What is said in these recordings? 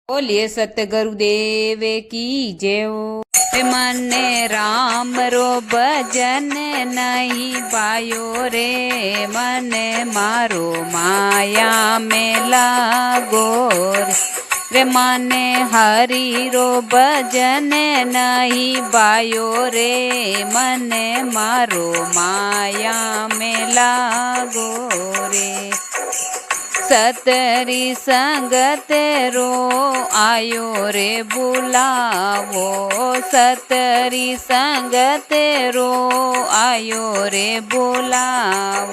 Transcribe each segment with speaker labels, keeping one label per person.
Speaker 1: बोलिए सतगुरुदेव की जय हो। मने राम रो भजन नहीं पायो रे, मने मारो माया में लागो रे। मने हरि रो भजन नहीं पायो रे, मने मारो माया में लागो रे। सतरी संगत रो आयो रे बुलावो, सतरी संगत रो आयो रे बुलावो।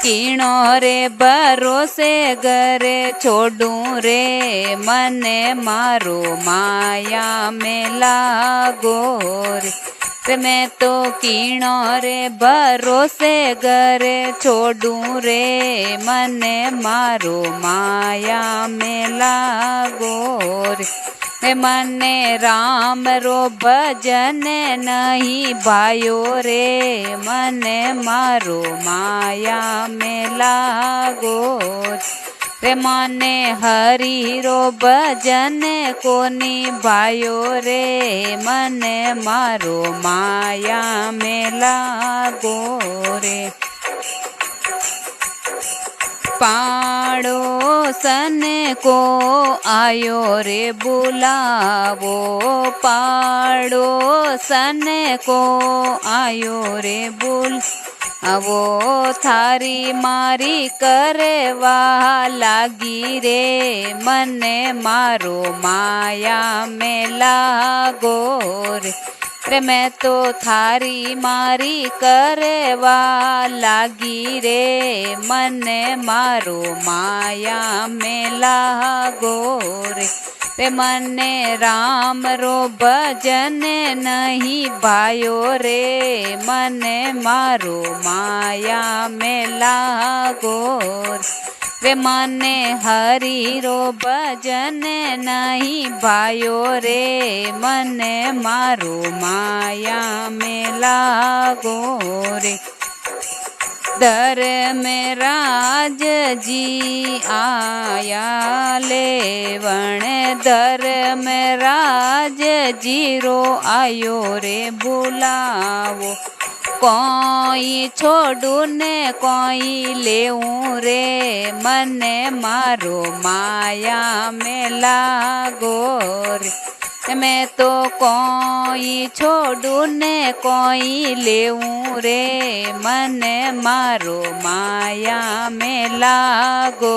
Speaker 1: कीणो रे भरोसे घरे छोड़ू रे, मने मारो माया में लागो रे। मैं तो कीणो रे भरोसे घरे छोड़ू रे, मने मारो माया में लागो रे। मने राम रो भजन नहीं भायो रे, मने मारो माया में लागो रे। मने हरि रो भजन कोनी भायो रे, मने मारो माया में लागो रे। पाड़ोसन को आयो रे बुलावो, पाड़ोसन को आयो रे बुलावो। थारी मारी करवा लागी रे, मने मारो माया में लागो रे। मैं तो थारी मारी करवा लागी रे, मने मारो माया में लागो रे। मने राम रो भजन नहीं भायो रे, मने मारो माया में लागो रे। मने हरि रो भजन नहीं भायो रे, मने मारो माया में लागो रे। धर्म राज जी आया लेवण, धर्म राज जी रो आयो रे बुलावो। कोई छोड़ू ने कोई लेऊं रे, मने मारो माया में लागो रे। मैं तो कोई छोड़ू ने कोई लेऊं रे, मने मारो माया में लागो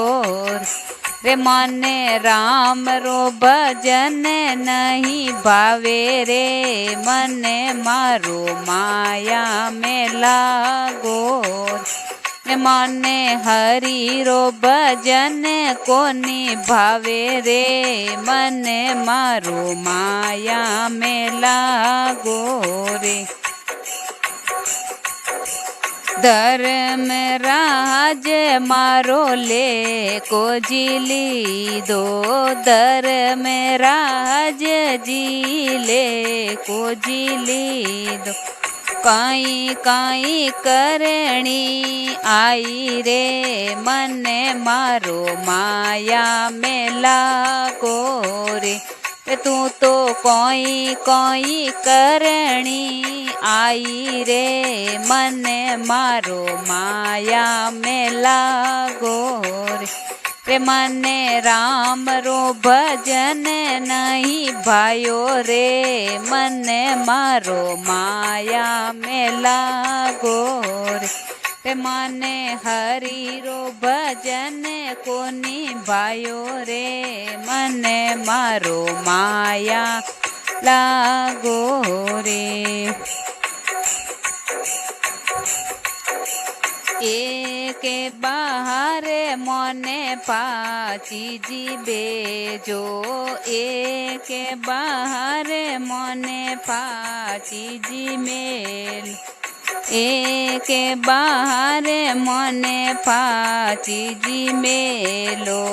Speaker 1: रे। मने राम रो भजन नहीं भावे रे, मने मारो माया में लागो रे। मने हरि रो भजन कोनी भावे रे, मने मारो माया में लागो रे। धर्म राज मारो ले को जिली दो, धर्म राज जी ले को जिली दो। काई काई करणी आई रे, मने मारो माया में लागो रे। तू तो कोई कोई करणी आई रे, मने मारो माया में लागो रे। मने राम रो भजन नहीं भायो रे, मने मारो माया में लागो रे। मने हरि रो भजन कोनी भायो रे, मने मारो माया लागो रे। एक बाहर मने पाची जीबे जो, एक बाहर मने पाची जी मेल। एक बाहर मने पाची जी मेलो,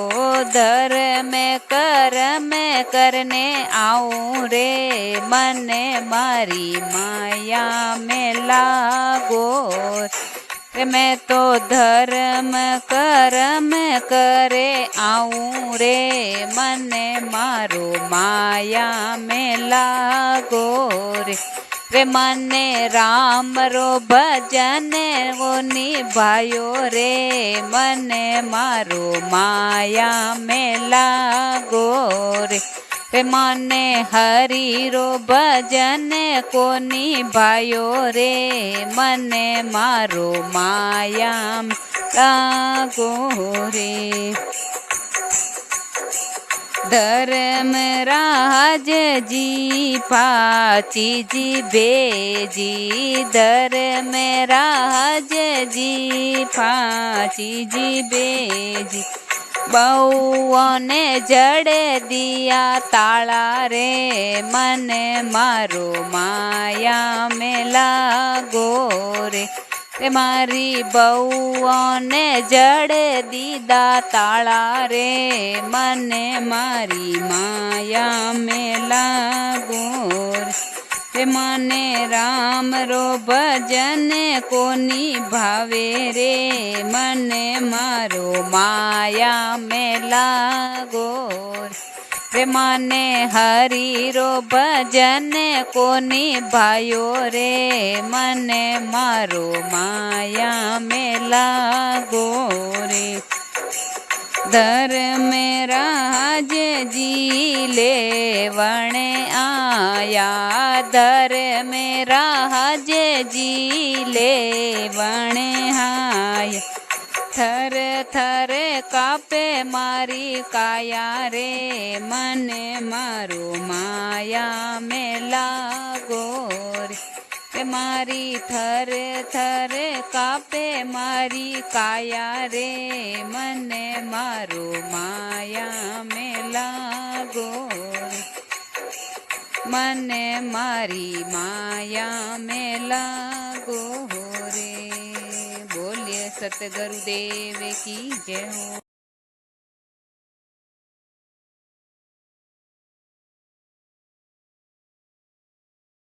Speaker 1: धर्म कर्म करने आऊं रे, मने मारी माया में लागो रे। मैं तो धर्म कर्म करे आऊं रे, मने મારો માયા में लागो रे मने राम रो भजन वो निभायो रे मने मारो माया में लागो रे मने हरि रो भजन को निभायो रे मने मारो माया में लागो रे धर्म राज जी पाची जी बेजी धर्म राज जी पाची जी बेजी बहुओं ने जड़ दिया ताला रे मने मारो माया में लागो रे मारी बहुओं ने जड़ दीदा ताला रे मने मारी माया में लागो रे मने राम रो भजन को निभावे रे मने मारो माया में लागो रे मने हरि रो भजन को निभायो रे मने मारो माया में लागो रे धर्म राज जी लेवण आया धर्म राज जी लेवण आया थर थर कापे मारी काया रे मने मारो माया में लागो रे मारी थर थर कापे मारी काया रे मने मारो माया में लागो रे मने मारी माया में लागो रे। बोलिए सतगुरुदेव की जय हो।